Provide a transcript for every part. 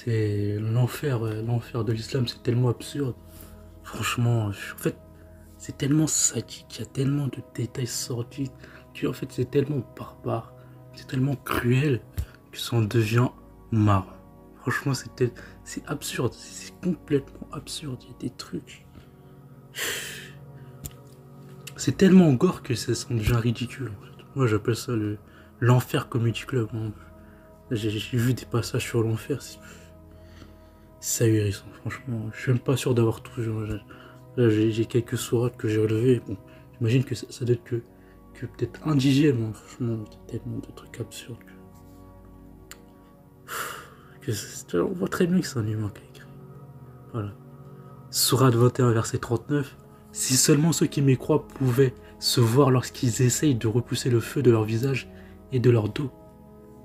C'est l'enfer, l'enfer de l'islam, c'est tellement absurde. Franchement, en fait, c'est tellement sadique, il y a tellement de détails sordides, que en fait, c'est tellement barbare, c'est tellement cruel, que ça en devient marrant. Franchement, c'est absurde, c'est complètement absurde, il y a des trucs. C'est tellement gore que ça en devient ridicule, en fait. Moi, j'appelle ça l'enfer comedy club, hein. J'ai vu des passages sur l'enfer, c'est ahurissant, franchement. Je suis même pas sûr d'avoir tout. Là, j'ai quelques sourates que j'ai relevées. Bon, j'imagine que ça doit être que peut-être un dixième, hein. Franchement, il y a tellement de trucs absurdes. On voit très bien que c'est un humain qui a écrit. Voilà. Sourate 21, verset 39. Si seulement ceux qui m'écroient pouvaient se voir lorsqu'ils essayent de repousser le feu de leur visage et de leur dos,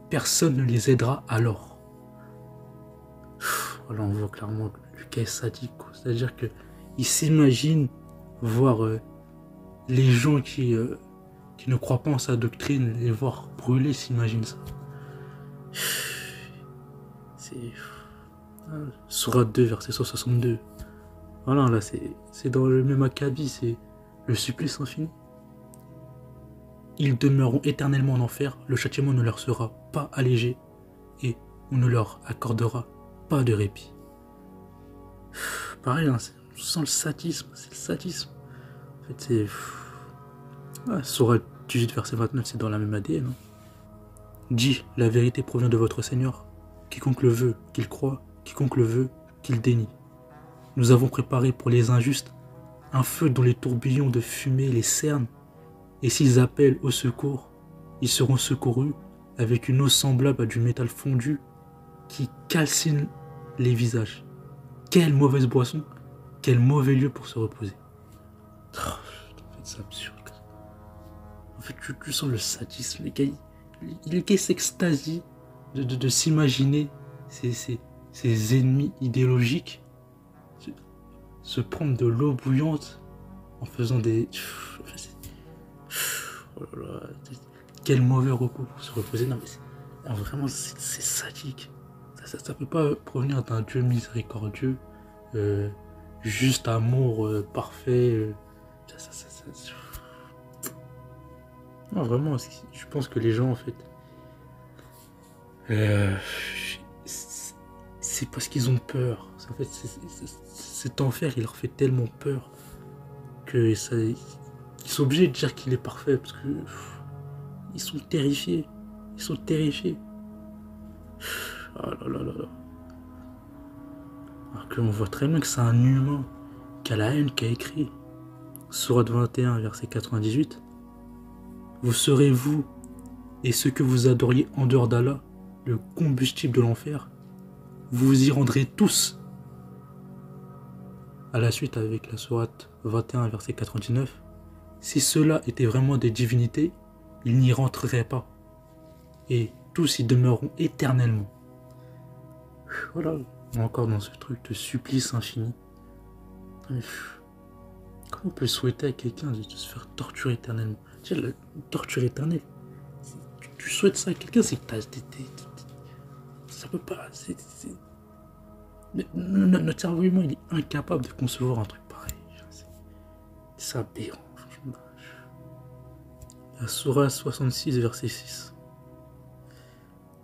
personne ne les aidera alors. Voilà, on voit clairement que Lucas est sadique, c'est-à-dire qu'il s'imagine voir les gens qui ne croient pas en sa doctrine, les voir brûler, s'imagine ça. C'est... Sourate 2, verset 162. Voilà, là, c'est dans le même acabit, c'est le supplice infini. Ils demeureront éternellement en enfer, le châtiment ne leur sera pas allégé, et on ne leur accordera pas de répit. Pareil, hein, on sent le sadisme, c'est le sadisme. En fait, c'est... Sourate 18, verset 29, c'est dans la même ADN. Hein. Dis, la vérité provient de votre Seigneur. Quiconque le veut, qu'il croit, quiconque le veut, qu'il dénie. Nous avons préparé pour les injustes un feu dont les tourbillons de fumée les cernent, et s'ils appellent au secours, ils seront secourus avec une eau semblable à du métal fondu qui calcine les visages. Quelle mauvaise boisson, quel mauvais lieu pour se reposer. En fait, c'est absurde. En fait, tu sens le sadisme. Les gars s'extasient de s'imaginer ces ennemis idéologiques se prendre de l'eau bouillante en faisant des... Oh là là, quel mauvais repos pour se reposer. Non mais vraiment c'est sadique. Ça peut pas provenir d'un Dieu miséricordieux, juste amour parfait. Non vraiment, je pense que les gens en fait... c'est parce qu'ils ont peur. En fait, cet enfer, il leur fait tellement peur que ils sont obligés de dire qu'il est parfait parce que ils sont terrifiés. Ils sont terrifiés. Oh là là là là. Alors qu'on voit très bien que c'est un humain qui a la haine, qui a écrit. Sourate 21, verset 98. Vous serez vous et ceux que vous adoriez en dehors d'Allah, le combustible de l'enfer. Vous vous y rendrez tous. À la suite avec la sourate 21, verset 99. Si ceux-là étaient vraiment des divinités, ils n'y rentreraient pas. Et tous y demeureront éternellement. Voilà, encore dans ce truc de supplice infini. Comment on peut souhaiter à quelqu'un de se faire torturer éternellement? Tu sais, la torture éternelle, tu souhaites ça à quelqu'un, c'est que ça peut pas... Notre cerveau humain, il est incapable de concevoir un truc pareil. C'est aberrant, franchement. La sourate 66, verset 6.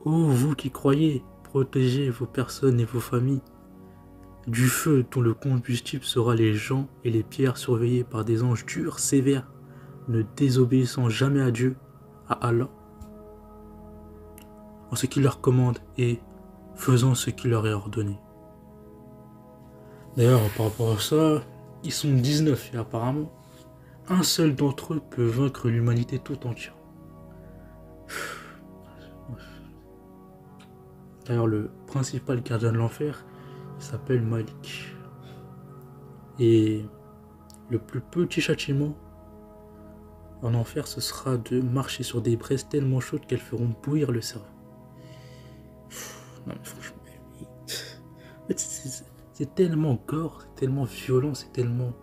Ô vous qui croyez, protégez vos personnes et vos familles du feu dont le combustible sera les gens et les pierres surveillés par des anges durs, sévères, ne désobéissant jamais à Dieu, à Allah, en ce qu'il leur commande et faisant ce qu'il leur est ordonné. D'ailleurs, par rapport à ça, ils sont 19 et apparemment, un seul d'entre eux peut vaincre l'humanité tout entière. D'ailleurs, le principal gardien de l'enfer, il s'appelle Malik. Et le plus petit châtiment en enfer, ce sera de marcher sur des braises tellement chaudes qu'elles feront bouillir le cerveau. Non mais franchement, en fait, c'est tellement gore, c'est tellement violent, c'est tellement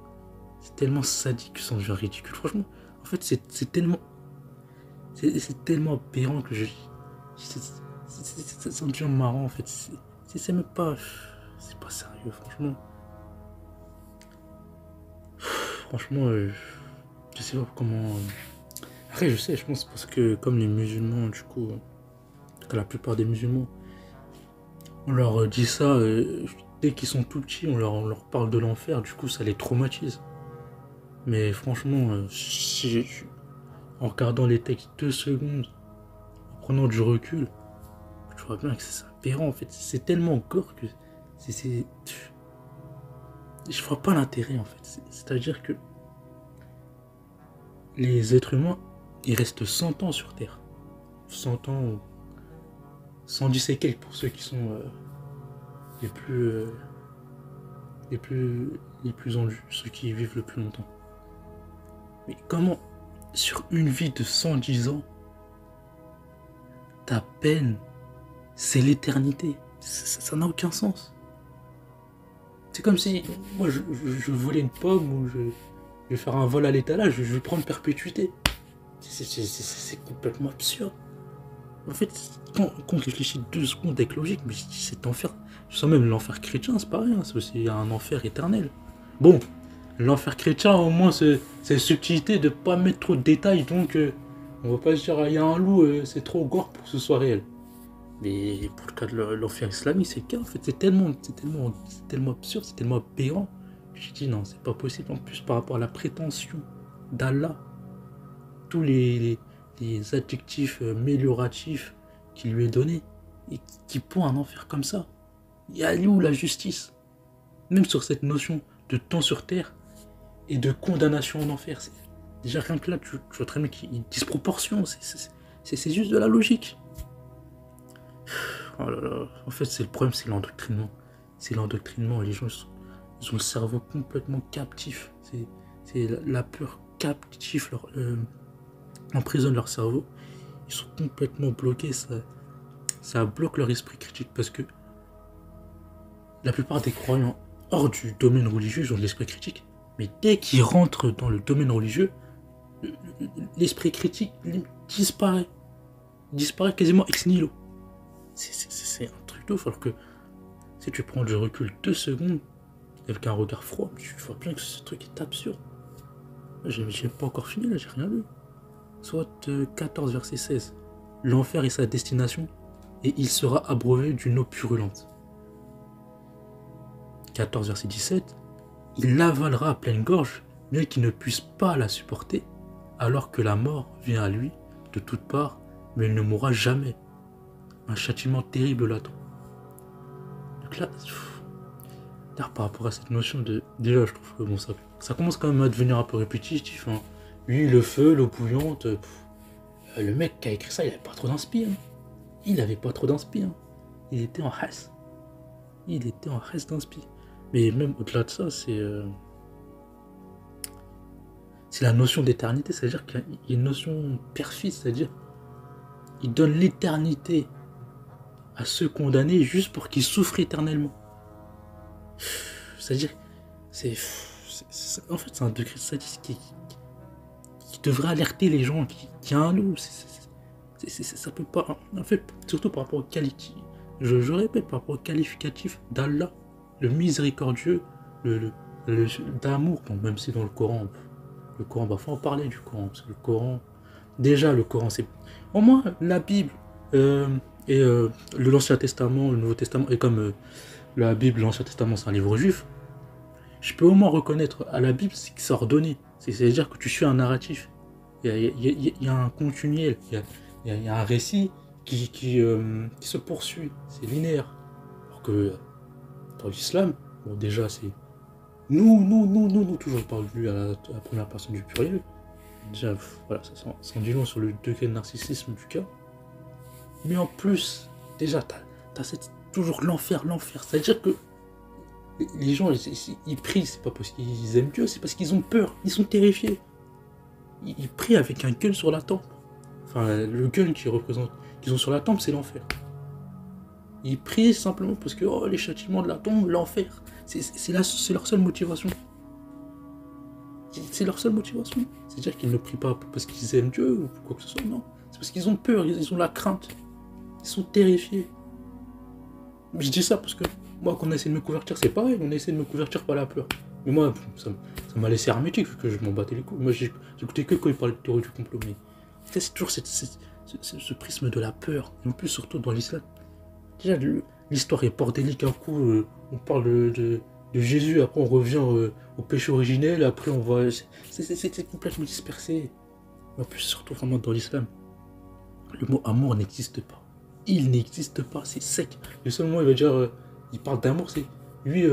sadique que ça devient ridicule. Franchement, en fait, c'est tellement aberrant que ça devient marrant en fait. C'est même pas... C'est pas sérieux, franchement. Franchement, je sais pas comment... Après, je sais, je pense parce que comme les musulmans, du coup, que la plupart des musulmans, on leur dit ça, dès qu'ils sont tout petits, on leur parle de l'enfer, du coup, ça les traumatise. Mais franchement, en regardant les textes 2 secondes, en prenant du recul, je vois bien que c'est aberrant, en fait. C'est tellement gore que je vois pas l'intérêt, en fait. C'est-à-dire que les êtres humains, ils restent 100 ans sur Terre. 100 ans, 110 et quelques pour ceux qui sont les plus en vue, ceux qui vivent le plus longtemps. Mais comment, sur une vie de 110 ans, ta peine, c'est l'éternité? Ça n'a aucun sens. C'est comme si, moi, je volais une pomme ou je vais faire un vol à l'étalage, je vais prendre perpétuité. C'est complètement absurde. En fait, quand on réfléchit 2 secondes avec logique, mais cet enfer, je sens même l'enfer chrétien, c'est pareil, hein, c'est aussi un enfer éternel. Bon, l'enfer chrétien, au moins, c'est la subtilité de pas mettre trop de détails, donc on va pas se dire, il y a un loup, c'est trop gore pour que ce soit réel. Mais pour le cas de l'enfer islamique, c'est le cas, en fait, c'est tellement absurde, c'est tellement aberrant. Je dis non, c'est pas possible. En plus, par rapport à la prétention d'Allah, tous les adjectifs amélioratifs qu'il lui est donné, et qui pond un enfer comme ça. Il y a où la justice? Même sur cette notion de temps sur terre et de condamnation en enfer. Déjà rien que là, tu vois très bien qu'il y a une disproportion. C'est juste de la logique. Oh là là. En fait, c'est le problème, c'est l'endoctrinement. C'est l'endoctrinement. Les gens, ils ont le cerveau complètement captif. C'est la peur captif. Emprisonne leur cerveau. Ils sont complètement bloqués. Ça bloque leur esprit critique parce que la plupart des croyants hors du domaine religieux, ils ont de l'esprit critique. Mais dès qu'ils rentrent dans le domaine religieux, l'esprit critique disparaît. Il disparaît quasiment ex nihilo. C'est un truc de ouf, alors que si tu prends du recul 2 secondes, avec un regard froid, tu vois bien que ce truc est absurde. J'ai pas encore fini, là, j'ai rien lu. Soit 14, verset 16. L'enfer est sa destination, et il sera abreuvé d'une eau purulente. 14, verset 17. Il l'avalera à pleine gorge, bien qu'il ne puisse pas la supporter, alors que la mort vient à lui de toutes parts, mais il ne mourra jamais. Un châtiment terrible l'attend. Donc là, par rapport à cette notion de... Déjà, je trouve que bon, ça commence quand même à devenir un peu répétitif. Hein. Lui, le feu, l'eau bouillante... le mec qui a écrit ça, il avait pas trop d'inspi. Hein. Il avait pas trop d'inspi. Hein. Il était en hasse. Il était en hasse d'inspi. Mais même au-delà de ça, c'est la notion d'éternité. C'est-à-dire qu'il y a une notion perfide. C'est-à-dire il donne l'éternité à ceux condamnés juste pour qu'ils souffrent éternellement. C'est-à-dire, en fait, c'est un degré de sadisme qui devrait alerter les gens qu'il y a un loup. Ça peut pas. En fait, surtout par rapport au qualificatif. Je répète, par rapport au qualificatif d'Allah, le miséricordieux, d'amour. Bon, même si dans le Coran, faut en parler du Coran, parce que le Coran, déjà le Coran, c'est au moins la Bible. Et l'Ancien Testament, le Nouveau Testament, et comme la Bible, l'Ancien Testament, c'est un livre juif, je peux au moins reconnaître à la Bible ce qui s'est ordonné. C'est-à-dire que tu suis un narratif. Il y a un continuel, il y a un récit qui se poursuit. C'est linéaire. Alors que dans l'islam, bon, déjà, c'est nous, toujours par lui à la première personne du pluriel. Déjà, voilà, ça s'en dit long sur le degré de narcissisme du cas. Mais en plus, déjà, t'as toujours l'enfer. C'est-à-dire que les gens, ils prient, c'est pas parce qu'ils aiment Dieu, c'est parce qu'ils ont peur, ils sont terrifiés. Ils prient avec un gun sur la tempe. Enfin, le gun qu'ils ont sur la tempe, c'est l'enfer. Ils prient simplement parce que les châtiments de la tombe, l'enfer. C'est leur seule motivation. C'est leur seule motivation. C'est-à-dire qu'ils ne prient pas parce qu'ils aiment Dieu ou quoi que ce soit, non. C'est parce qu'ils ont peur, ils ont la crainte. Ils sont terrifiés. je dis ça parce que moi, quand on essaie de me convertir, c'est pareil, on essaie de me convertir par la peur. Mais moi, ça m'a laissé hermétique, que je m'en battais les couilles. Moi, j'écoutais que quand il parlait de théorie du complot. Mais c'est toujours ce prisme de la peur. Et en plus, surtout dans l'islam. Déjà, l'histoire est bordélique. Un coup, on parle de Jésus, après on revient au péché originel, après on va... C'est complètement dispersé. En plus, surtout vraiment dans l'islam, le mot amour n'existe pas. Il n'existe pas, c'est sec. Le seul mot, il va dire, il parle d'amour, c'est lui,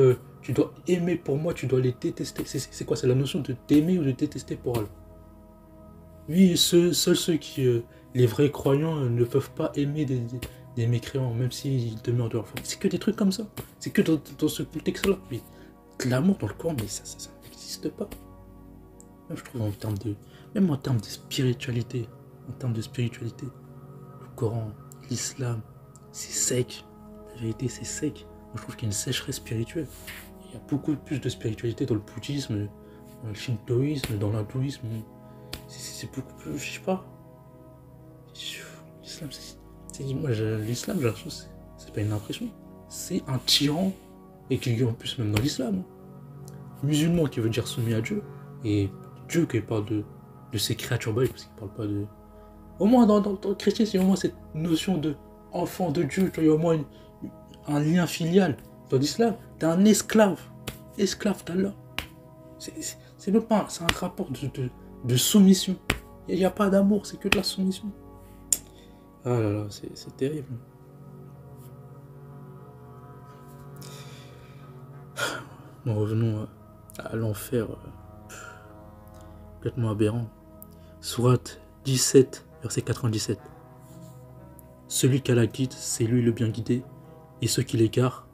tu dois aimer pour moi, tu dois les détester. C'est quoi? C'est la notion de t'aimer ou de détester pour Allah. Oui, seuls ceux qui, les vrais croyants, ne peuvent pas aimer des mécréants, même s'ils demeurent de leur famille. C'est que des trucs comme ça. C'est que dans ce contexte-là. Mais l'amour dans le Coran, mais ça n'existe pas. Même, je trouve, même en termes de spiritualité, le Coran, l'islam, c'est sec. La vérité, c'est sec. Moi, je trouve qu'il y a une sécheresse spirituelle. Il y a beaucoup plus de spiritualité dans le bouddhisme, dans le shintoïsme, dans l'hindouisme. C'est beaucoup plus, je sais pas. L'islam, l'islam, j'ai l'impression, c'est pas une impression. C'est un tyran, et qui en plus même dans l'islam. Musulman qui veut dire soumis à Dieu, et Dieu qui parle de ses créatures belles, parce qu'il parle pas de... Au moins dans le chrétien, c'est au moins cette notion de enfant de Dieu, il y a au moins un lien filial. Dans l'islam, t'es un esclave d'Allah. C'est même pas, c'est un rapport de soumission. Il n'y a pas d'amour, c'est que de la soumission. Ah là là, c'est terrible. Bon, revenons à l'enfer, complètement aberrant. Sourate 17, verset 97. Celui qui a la guide, c'est lui le bien guidé, et ceux qui l'égare,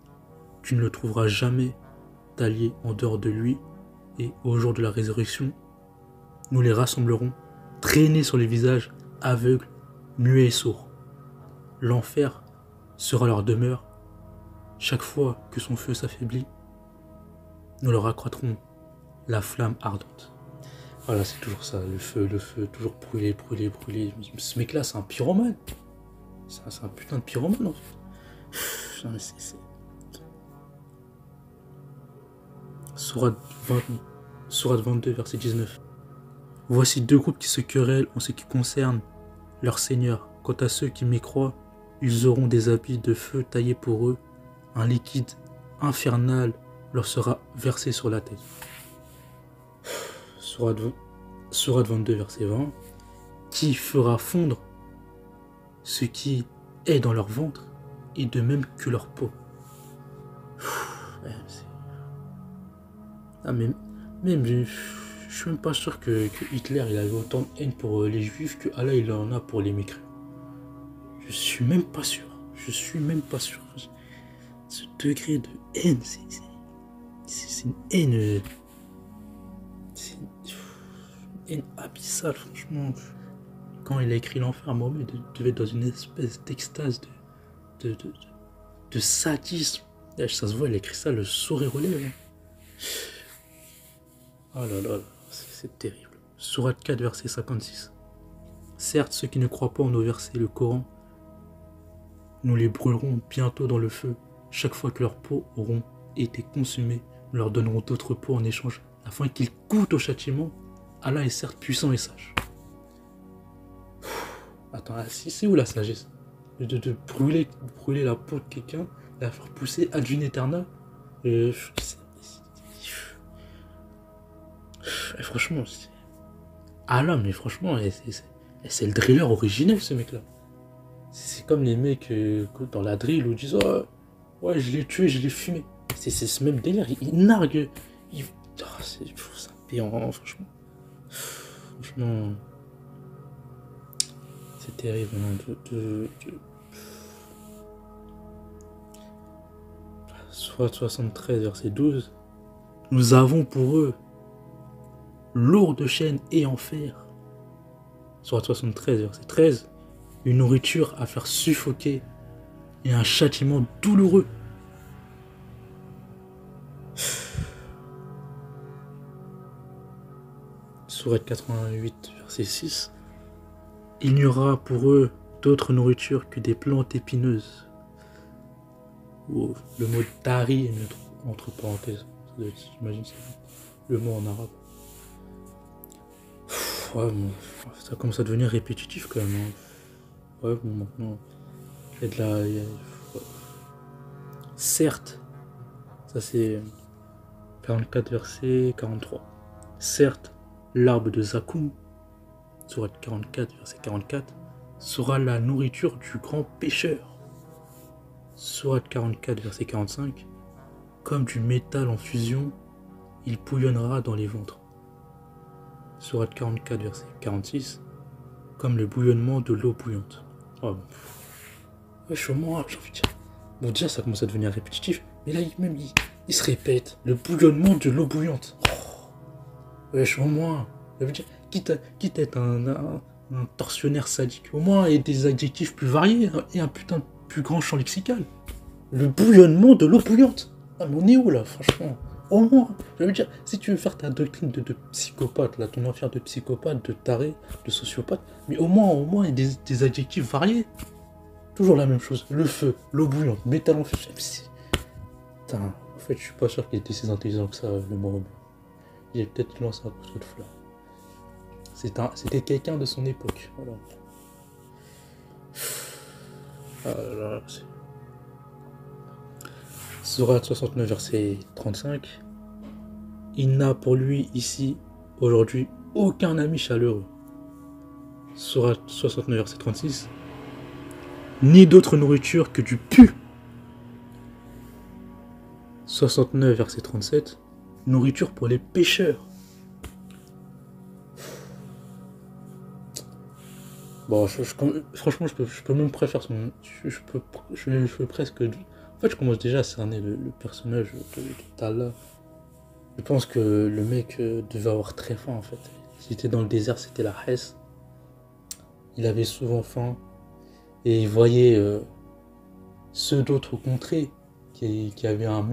tu ne le trouveras jamais d'allié en dehors de lui, et au jour de la résurrection, nous les rassemblerons, traînés sur les visages, aveugles, muets et sourds. L'enfer sera leur demeure. Chaque fois que son feu s'affaiblit, nous leur accroîtrons la flamme ardente. Voilà, c'est toujours ça, le feu, toujours brûler. Ce mec-là, c'est un pyromane. C'est un putain de pyromane, en fait. Non, mais Sourate 22, verset 19. Voici deux groupes qui se querellent en ce qui concerne leur Seigneur. Quant à ceux qui mécroient, ils auront des habits de feu taillés pour eux. Un liquide infernal leur sera versé sur la tête. Sourate 22, verset 20. Qui fera fondre ce qui est dans leur ventre, et de même que leur peau. Même je suis même pas sûr que Hitler il avait autant de haine pour les juifs que Allah il en a pour les mécréants. Je suis même pas sûr. Ce degré de haine, c'est une haine. C'est une haine abyssale, franchement. Quand il a écrit l'enfer, Mohamed devait être dans une espèce d'extase de sadisme. Ça se voit, il a écrit ça, le sourire aux lèvres. Oh là là, c'est terrible. Sourate 4, verset 56. Certes, ceux qui ne croient pas en nos versets, le Coran, nous les brûlerons bientôt dans le feu. Chaque fois que leurs peaux auront été consumées, nous leur donnerons d'autres peaux en échange, afin qu'ils goûtent au châtiment. Allah est certes puissant et sage. Attends, c'est où la sagesse de brûler la peau de quelqu'un, la faire pousser ad vitam aeternam. Franchement, Allah, mais franchement, c'est le driller originel, ce mec-là. C'est comme les mecs dans la drill où ils disent oh, ouais, je l'ai tué, je l'ai fumé. C'est ce même délire, il nargue. C'est payant, franchement. Franchement, c'est terrible. Sourate 73, verset 12. Nous avons pour eux lourde chaîne et enfer. Sourate 73, verset 13. Une nourriture à faire suffoquer et un châtiment douloureux. Sourate 88, verset 6. Il n'y aura pour eux d'autre nourriture que des plantes épineuses. Ou le mot tari est mis entre parenthèses. J'imagine c'est le mot en arabe. Ouais, bon, ça commence à devenir répétitif quand même. Hein. Ouais, bon, maintenant, il y a de la... Certes, ça c'est 44 verset 43. Certes, l'arbre de Zakoum, sourate 44 verset 44, sera la nourriture du grand pêcheur. Sourate 44 verset 45, comme du métal en fusion, il bouillonnera dans les ventres. Sourate 44 verset 46, comme le bouillonnement de l'eau bouillante. Oh, wesh, au moins, j'ai envie de dire. Bon, déjà, ça commence à devenir répétitif, mais là, il se répète. Le bouillonnement de l'eau bouillante. Oh, wesh, au moins. Ça veut dire, quitte à être un tortionnaire sadique, au moins, et des adjectifs plus variés, et un putain de plus grand champ lexical. Le bouillonnement de l'eau bouillante. Ah, mais on est où, là, franchement? Au moins, je veux dire, si tu veux faire ta doctrine de psychopathe, là, ton affaire de psychopathe, de taré, de sociopathe, mais au moins, il y a des adjectifs variés. Toujours la même chose, le feu, l'eau bouillante, métal en feu. Putain, en fait, je suis pas sûr qu'il était si intelligent que ça, le Morobé. J'ai peut-être lancé un couteau de fleurs. C'était quelqu'un de son époque, voilà. Ah là là, Sourate 69, verset 35. Il n'a pour lui ici, aujourd'hui, aucun ami chaleureux. Sourate 69, verset 36. Ni d'autre nourriture que du pu. 69, verset 37. Nourriture pour les pêcheurs. Bon, franchement, je peux même préférer son... Je peux presque... En fait, je commence déjà à cerner le personnage de Tallah. Je pense que le mec devait avoir très faim, en fait. S'il était dans le désert, c'était la Hesse. Il avait souvent faim. Et il voyait ceux d'autres contrées qui avaient une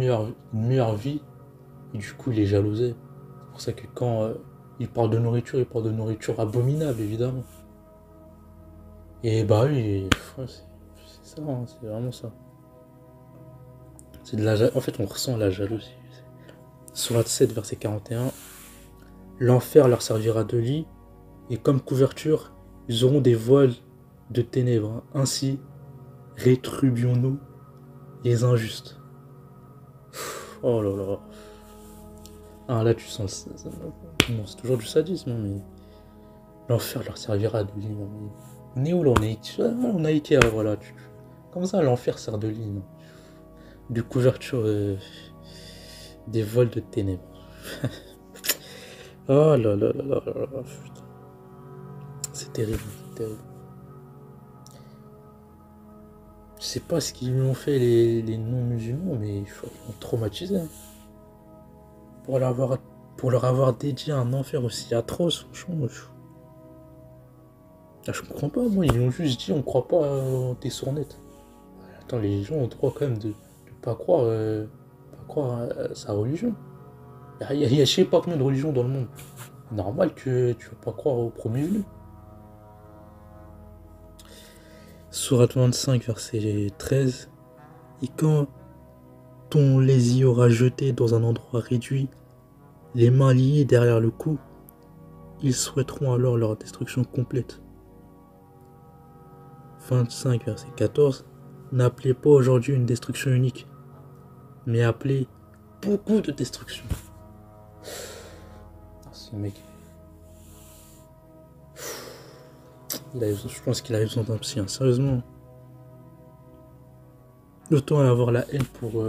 meilleure vie. Et du coup, il les jalousait. C'est pour ça que quand il parle de nourriture abominable, évidemment. Et bah oui, c'est ça, hein, c'est vraiment ça. En fait, on ressent la jalousie. Sourate 7, verset 41. L'enfer leur servira de lit, et comme couverture, ils auront des voiles de ténèbres. Ainsi, rétribuons-nous les injustes. Oh là là. Ah là, tu sens... Non, c'est toujours du sadisme, mais... L'enfer leur servira de lit. On est où là? On a Ikea, voilà. Comme ça, l'enfer sert de lit. Non, de couverture, des voiles de ténèbres. Oh là là là là là là, putain. C'est terrible, c'est terrible. Je sais pas ce qu'ils lui ont fait les non-musulmans, mais ils sont traumatisés. Hein. Pour leur avoir dédié un enfer aussi atroce, franchement. Je comprends pas, moi, ils ont juste dit on croit pas en tes sournettes. Attends, les gens ont le droit quand même de pas croire à sa religion. Il y a je sais pas combien de religions dans le monde. Normal que tu vas pas croire au premier venu. Sourate 25, verset 13. Et quand on les y aura jetés dans un endroit réduit, les mains liées derrière le cou, ils souhaiteront alors leur destruction complète. 25, verset 14. N'appelez pas aujourd'hui une destruction unique, mais appelez beaucoup de destruction. Ce mec... je pense qu'il a besoin d'un psy, hein. Sérieusement. Autant avoir la haine pour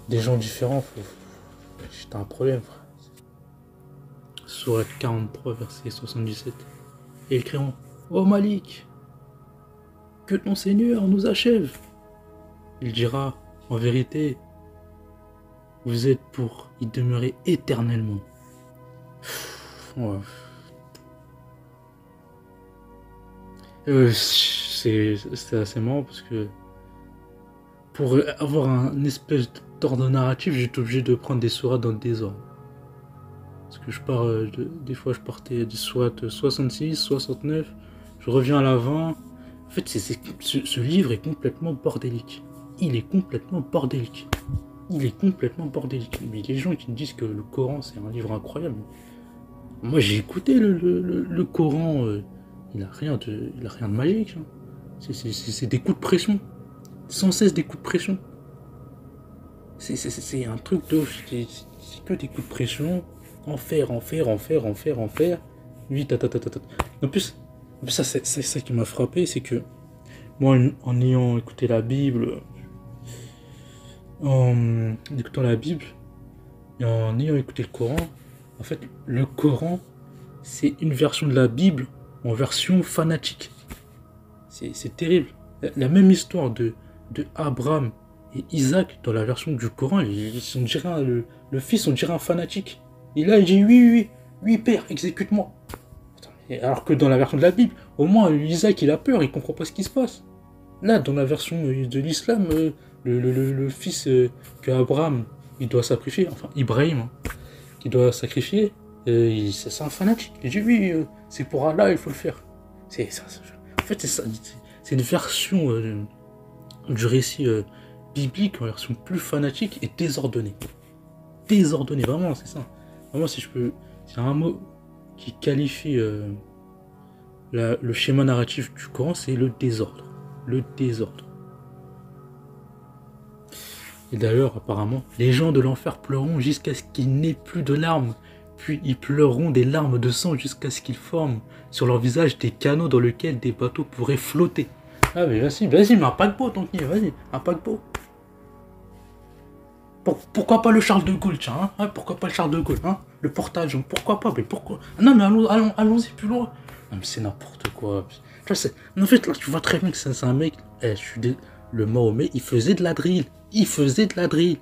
des gens différents, t'as un problème, frère. Sourate 43, verset 77. Et ils crieront: Oh Malik, que ton Seigneur nous achève. Il dira: en vérité, vous êtes pour y demeurer éternellement. Ouais. C'est assez marrant parce que pour avoir un espèce d'ordre narratif, j'étais obligé de prendre des sourates dans le désordre. Parce que des fois je partais des sourates 66, 69, je reviens à la 20. En fait, ce livre est complètement bordélique. il est complètement bordélique. Il est complètement bordélique. Mais les gens qui me disent que le Coran, c'est un livre incroyable. Moi, j'ai écouté le Coran. Il a rien de magique. Hein. C'est des coups de pression. Sans cesse des coups de pression. C'est un truc de ouf. C'est que des coups de pression. En faire. Oui, En plus ça, c'est ça qui m'a frappé, c'est que moi, en ayant écouté la Bible, en écoutant la Bible, et en ayant écouté le Coran, en fait, le Coran, c'est une version de la Bible en version fanatique. C'est terrible. La même histoire de Abraham et Isaac dans la version du Coran, on dirait le fils, on dirait un fanatique. Et là, il dit oui, père, exécute-moi. Alors que dans la version de la Bible, au moins Isaac il a peur, il comprend pas ce qui se passe. Là, dans la version de l'islam, le fils que Abraham il doit sacrifier, enfin Ibrahim, hein, qui doit sacrifier, c'est un fanatique. Il dit oui, c'est pour Allah, il faut le faire. En fait, c'est ça. C'est une version du récit biblique en version plus fanatique et désordonnée. Désordonnée, vraiment, c'est ça. Vraiment, si je peux. C'est un mot qui qualifie le schéma narratif du Coran, c'est le désordre. Le désordre. Et d'ailleurs, apparemment, les gens de l'enfer pleureront jusqu'à ce qu'il n'ait plus de larmes. Puis ils pleureront des larmes de sang jusqu'à ce qu'ils forment sur leur visage des canaux dans lesquels des bateaux pourraient flotter. Ah mais vas-y, mais un paquebot, tant qu'il vas-y, un paquebot. Pourquoi pas le Charles de Gaulle, tiens, hein? Pourquoi pas le Charles de Gaulle, hein? Le portage, pourquoi pas, mais pourquoi? Non mais allons-y plus loin. Non mais c'est n'importe quoi. En fait, là, tu vois très bien que c'est un mec, le Mahomet, il faisait de la drill. Il fait de la drill.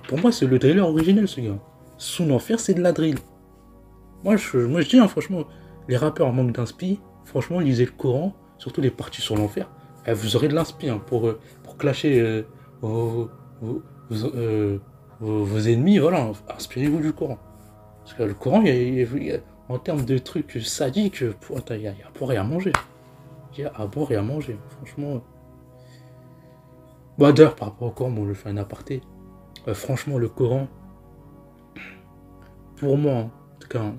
Pour moi, c'est le driller originel, ce gars. Son enfer, c'est de la drill. Moi, je dis, hein, franchement, les rappeurs en manque d'inspi, franchement, lisez le Coran, surtout les parties sur l'enfer. Vous aurez de l'inspi hein, pour clasher vos ennemis. Voilà, inspirez-vous du Coran. Parce que le Coran, en termes de trucs sadiques, il y a à boire et à manger. Il y a à boire et à manger, franchement. Bah d'ailleurs, par rapport au Coran, bon, je fais un aparté. Franchement, le Coran, pour moi, en tout cas,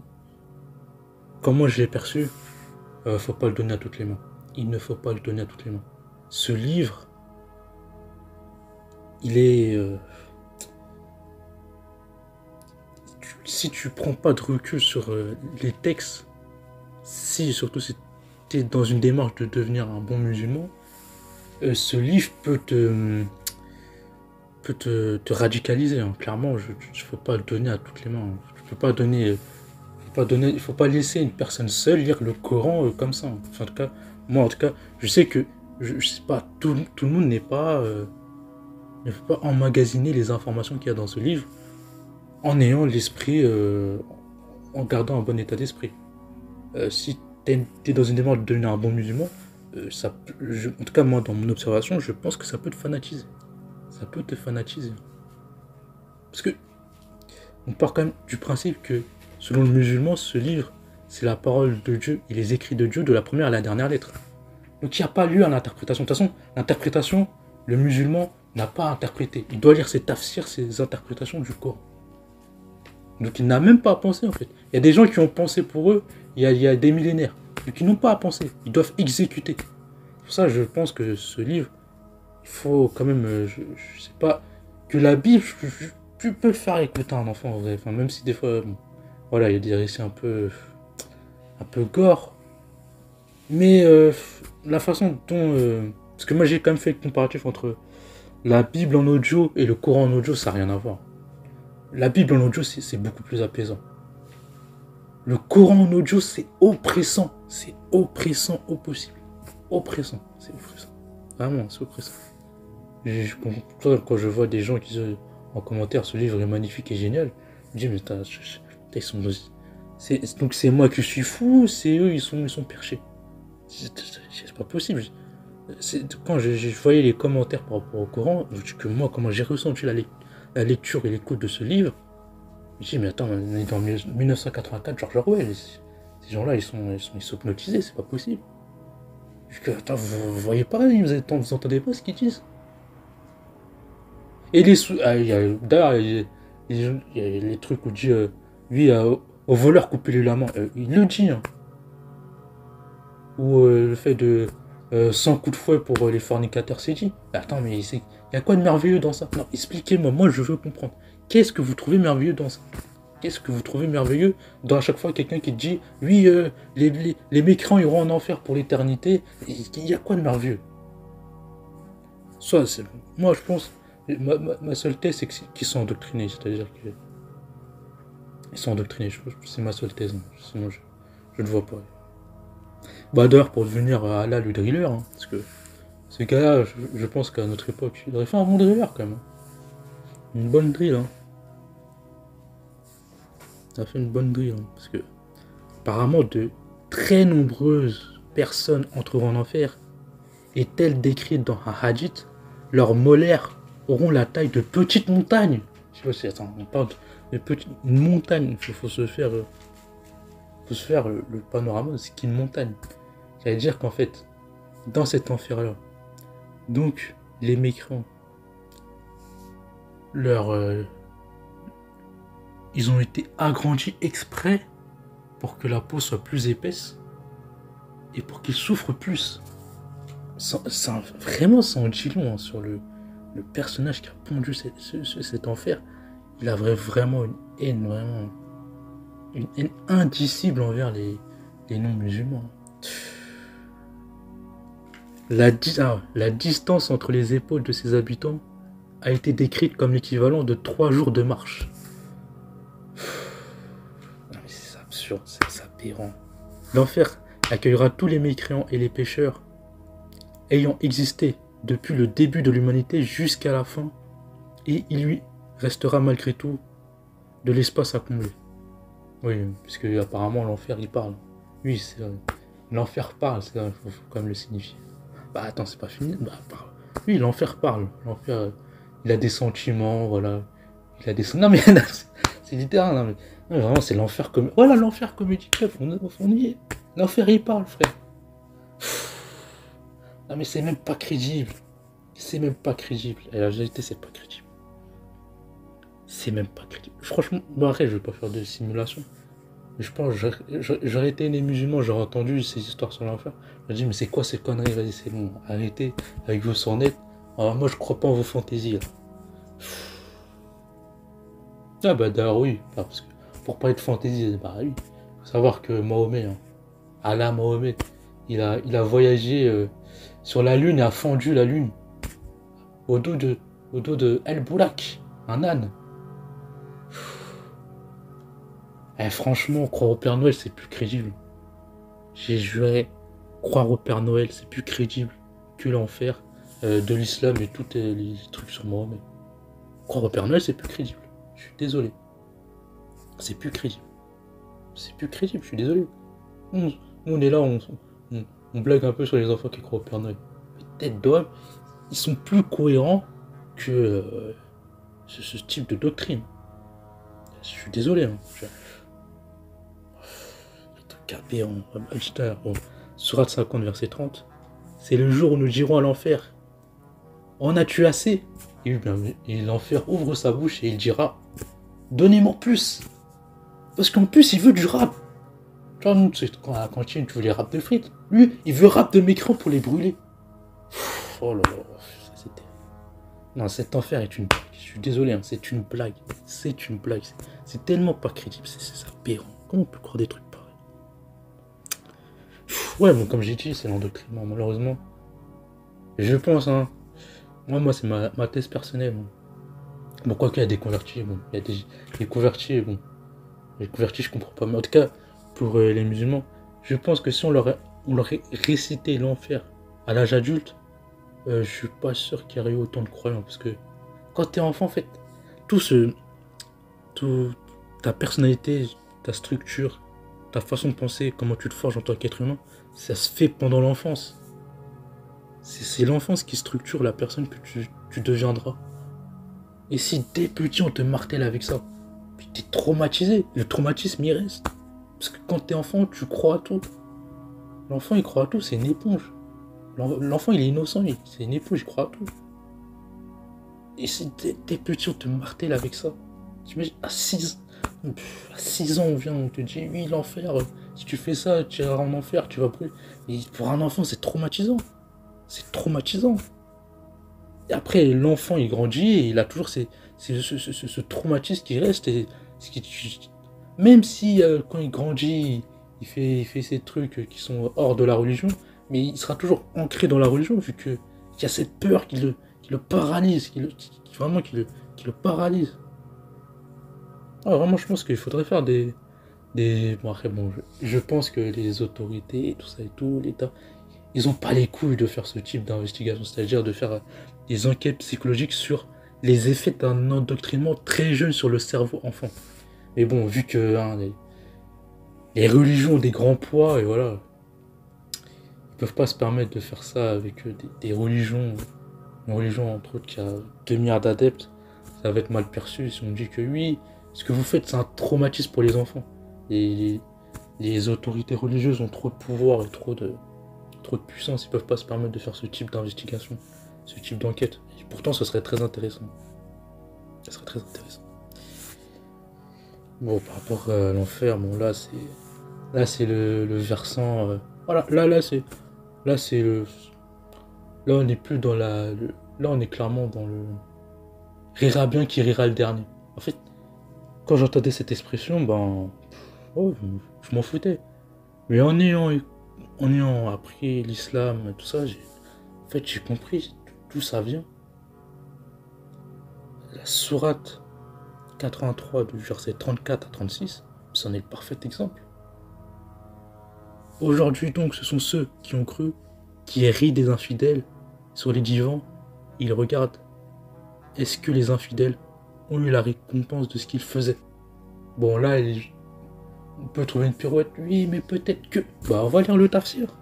comme moi je l'ai perçu, faut pas le donner à toutes les mains. Il ne faut pas le donner à toutes les mains. Ce livre, il est... si tu prends pas de recul sur les textes, surtout si tu es dans une démarche de devenir un bon musulman, ce livre peut te radicaliser. Hein. Clairement, il ne faut pas le donner à toutes les mains. Tu peux pas donner... il faut pas laisser une personne seule lire le Coran comme ça. Enfin, en tout cas, moi, en tout cas, je sais que je sais pas, tout le monde ne peut pas emmagasiner les informations qu'il y a dans ce livre en ayant l'esprit, en gardant un bon état d'esprit. Si tu es dans une démarche de devenir un bon musulman, en tout cas, moi, dans mon observation, je pense que ça peut te fanatiser. Ça peut te fanatiser. Parce que on part quand même du principe que, selon le musulman, ce livre, c'est la parole de Dieu et les écrits de Dieu de la première à la dernière lettre. Donc il n'y a pas lieu à l'interprétation. De toute façon, l'interprétation, le musulman n'a pas à interpréter. Il doit lire ses tafsirs, ses interprétations du Coran. Donc il n'a même pas à penser en fait. Il y a des gens qui ont pensé pour eux il y a des millénaires. Mais qui n'ont pas à penser. Ils doivent exécuter. Pour ça, je pense que ce livre, il faut quand même, je sais pas, que la Bible, tu peux le faire écouter à un enfant en vrai. Enfin, même si des fois, bon, voilà, il y a des récits un peu gore. Mais la façon dont... parce que moi j'ai quand même fait le comparatif entre la Bible en audio et le Coran en audio, ça n'a rien à voir. La Bible en audio, c'est beaucoup plus apaisant. Le Coran en audio, c'est oppressant. C'est oppressant au possible. Oppressant, c'est oppressant. Vraiment, c'est oppressant. Quand je vois des gens qui disent en commentaire, ce livre est magnifique et génial, je me dis, mais ils sont... Donc c'est moi qui suis fou, c'est eux, ils sont perchés. C'est pas possible. Quand je voyais les commentaires par rapport au Coran, je dis que moi, comment j'ai ressenti la lecture et l'écoute de ce livre, je me dis, mais attends, on est dans 1984, George Orwell, ces gens-là, ils sont hypnotisés, c'est pas possible. Attends, vous voyez pas, vous entendez pas ce qu'ils disent? Et les sous. Ah, d'ailleurs, il y a les trucs où il dit lui, au voleur, coupez-lui la main. Il le dit, hein. Ou le fait de 100 coups de fouet pour les fornicateurs, c'est dit. Attends, mais il y a quoi de merveilleux dans ça? Non, expliquez-moi, moi je veux comprendre. Qu'est-ce que vous trouvez merveilleux dans ça? Qu'est-ce que vous trouvez merveilleux dans à chaque fois quelqu'un qui te dit oui, les mécréants iront en enfer pour l'éternité? Il y a quoi de merveilleux? Moi je pense, ma seule thèse c'est qu'ils sont endoctrinés, c'est-à-dire qu'ils sont endoctrinés, c'est ma seule thèse, hein. Sinon je ne vois pas. Bah d'ailleurs pour devenir Allah le driller, hein, parce que ce gars-là, je pense qu'à notre époque, il aurait fait un bon driller quand même. Une bonne drill, hein. Ça a fait une bonne drill, hein, parce que apparemment de très nombreuses personnes entreront en enfer, et telles décrites dans un hadith, leurs molaires auront la taille de petites montagnes. Je sais pas si attends, on parle de une montagne, il faut se faire le panorama de ce qu'est une montagne. Ça veut dire qu'en fait, dans cet enfer-là, donc les mécréants, ils ont été agrandis exprès pour que la peau soit plus épaisse et pour qu'ils souffrent plus. Vraiment, ça en dit long, hein, sur le personnage qui a pondu cet enfer. Il a vraiment une haine indicible envers les non-musulmans. La distance entre les épaules de ses habitants a été décrite comme l'équivalent de 3 jours de marche. Non mais c'est absurde, c'est aberrant. L'enfer accueillera tous les mécréants et les pécheurs ayant existé depuis le début de l'humanité jusqu'à la fin, et il lui restera malgré tout de l'espace à combler. Oui, puisque apparemment l'enfer il parle. Oui, c'est vrai. L'enfer parle, c'est vrai, faut quand même le signifier. Bah attends, c'est pas fini. Bah, oui, l'enfer parle. L'enfer, il a des sentiments, voilà. Il a des... Non mais c'est littéral, non mais vraiment c'est l'enfer comme... Voilà l'enfer Comedy Club, on y est. L'enfer il parle, frère. Non mais c'est même pas crédible. C'est même pas crédible. Et la vérité, c'est pas crédible. C'est même pas crédible. Franchement, bon après, je vais pas faire de simulation. Mais je pense, j'aurais été né musulman, j'aurais entendu ces histoires sur l'enfer. Je me dis, mais c'est quoi ces conneries? Vas-y, c'est bon, arrêtez avec vos sornettes. Alors moi, je crois pas en vos fantaisies, là. Ah bah d'ailleurs, oui. Parce que pour parler de fantaisie, bah oui. Faut savoir que Mahomet, hein, Allah Mahomet, il a voyagé sur la lune et a fendu la lune au dos de El Boulak, un âne. Eh, franchement, croire au Père Noël, c'est plus crédible. J'ai juré, croire au Père Noël, c'est plus crédible que l'enfer de l'islam et tous les trucs sur Mohamed. Croire au Père Noël, c'est plus crédible. Je suis désolé. C'est plus crédible. C'est plus crédible, je suis désolé. Nous, on est là, on blague un peu sur les enfants qui croient au Père Noël. Mais tête d'homme, ils sont plus cohérents que ce type de doctrine. Je suis désolé. Hein. Sourate 50, verset 30. C'est le jour où nous dirons à l'enfer: en as-tu assez? Et l'enfer ouvre sa bouche et il dira: donnez-moi plus. Parce qu'en plus, il veut du rap. Genre, nous, quand à la cantine, tu veux les rap de frites. Lui, il veut rap de mécréants pour les brûler. Oh là là, c'était. Non, cet enfer est une blague. Je suis désolé, hein, c'est une blague. C'est une blague. C'est tellement pas crédible, c'est aberrant. Comment on peut croire des trucs pareils? Ouais, bon, comme j'ai dit, c'est l'endoctrinement, malheureusement. Je pense, hein. Moi c'est ma thèse personnelle. Bon, quoi qu'il y a des convertis, bon. Il y a des convertis, bon. Les convertis, je comprends pas. Mais en tout cas, pour les musulmans, je pense que si on leur récité l'enfer à l'âge adulte, je suis pas sûr qu'il y aurait eu autant de croyants. Parce que quand t'es enfant, en fait, ta personnalité, ta structure, ta façon de penser, comment tu te forges en tant qu'être humain, ça se fait pendant l'enfance. C'est l'enfance qui structure la personne que tu deviendras. Et si dès petit on te martèle avec ça, puis t'es traumatisé, le traumatisme il reste. Parce que quand t'es enfant, tu crois à tout. L'enfant il croit à tout, c'est une éponge. L'enfant, il est innocent, c'est une épouse, je crois à tout. Et si t'es petit, on te martèle avec ça. T'imagines, à 6 ans, on te dit, oui, l'enfer, si tu fais ça, tu iras en enfer, tu vas brûler. Et pour un enfant, c'est traumatisant. C'est traumatisant. Et après, l'enfant, il grandit et il a toujours ce traumatisme qui reste. Même si, quand il grandit, il fait ces trucs qui sont hors de la religion, mais il sera toujours ancré dans la religion, vu qu'il y a cette peur qui le paralyse, vraiment qui le paralyse. Ah, vraiment, je pense qu'il faudrait faire bon, après, bon, je pense que les autorités, et tout ça et tout, l'État, ils ont pas les couilles de faire ce type d'investigation, c'est-à-dire de faire des enquêtes psychologiques sur les effets d'un endoctrinement très jeune sur le cerveau enfant. Mais bon, vu que les religions ont des grands poids, et voilà, ils peuvent pas se permettre de faire ça avec des religions, une religion entre autres qui a 2 milliards d'adeptes, ça va être mal perçu si on dit que oui, ce que vous faites c'est un traumatisme pour les enfants. Et les autorités religieuses ont trop de pouvoir et trop de puissance, ils peuvent pas se permettre de faire ce type d'investigation, ce type d'enquête. Et pourtant ce serait très intéressant. Ça serait très intéressant. Bon, par rapport à l'enfer, bon là c'est le versant. Voilà, là c'est le. Là on n'est plus dans là on est clairement dans le rira bien qui rira le dernier. En fait, quand j'entendais cette expression, ben oh, je m'en foutais. Mais en ayant appris l'islam, tout ça, en fait, j'ai compris d'où ça vient. La sourate 83 du verset 34 à 36, c'en est le parfait exemple. Aujourd'hui donc, ce sont ceux qui ont cru, qui rient des infidèles sur les divans. Ils regardent. Est-ce que les infidèles ont eu la récompense de ce qu'ils faisaient? Bon là, on peut trouver une pirouette, oui, mais peut-être que... Bah on va lire le tafsir.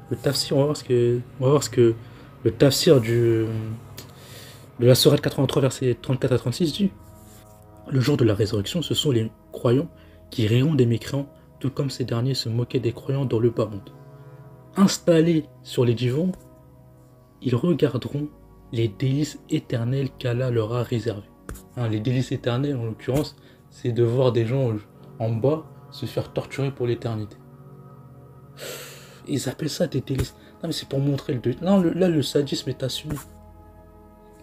Le tafsir, on va voir ce que le tafsir de la sourate 83 versets 34 à 36 dit. Le jour de la résurrection, ce sont les croyants qui riront des mécréants, tout comme ces derniers se moquaient des croyants dans le bas monde. Installés sur les divans, ils regarderont les délices éternelles qu'Allah leur a réservées. Les délices éternelles, en l'occurrence, c'est de voir des gens en bas se faire torturer pour l'éternité. Ils appellent ça des délices. Non mais c'est pour montrer là le sadisme est assumé.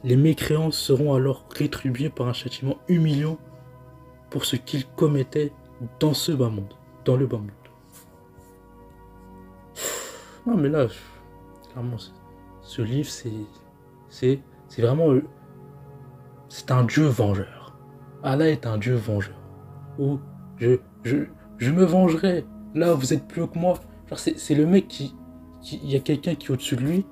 Les mécréants seront alors rétribués par un châtiment humiliant pour ce qu'ils commettaient dans ce bas monde, dans le bas monde. Non mais là, clairement, ce livre c'est vraiment c'est un dieu vengeur. Allah est un dieu vengeur. Où je me vengerai. Là vous êtes plus haut que moi. Genre c'est le mec il y a quelqu'un qui est au-dessus de lui,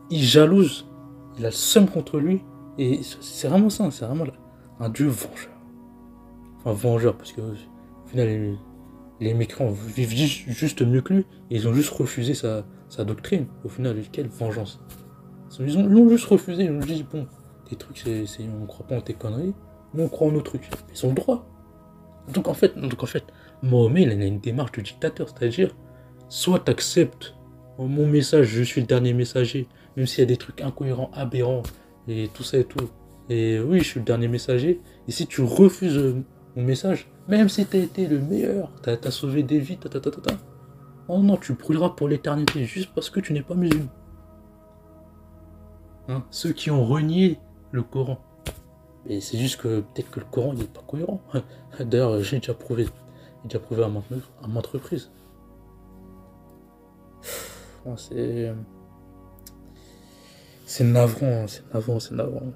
il jalouse, il a le seum contre lui, et c'est vraiment ça, c'est vraiment un dieu vengeur. Enfin vengeur, parce que au final les mécréants vivent juste mieux que lui, et ils ont juste refusé sa doctrine. Au final, quelle vengeance. Ils l'ont juste refusé, ils ont dit bon, tes trucs, on croit pas en tes conneries, nous on croit en nos trucs. Ils ont le droit. Donc en fait, Mohamed il a une démarche de dictateur, c'est-à-dire soit tu acceptes mon message, je suis le dernier messager, même s'il y a des trucs incohérents, aberrants, et tout ça et tout. Et oui, je suis le dernier messager. Et si tu refuses mon message, même si tu as été le meilleur, tu as sauvé des vies, oh non, tu brûleras pour l'éternité, juste parce que tu n'es pas musulman. Ceux qui ont renié le Coran. Et c'est juste que peut-être que le Coran il n'est pas cohérent. D'ailleurs, j'ai déjà prouvé à maintes reprises. C'est navrant, c'est navrant.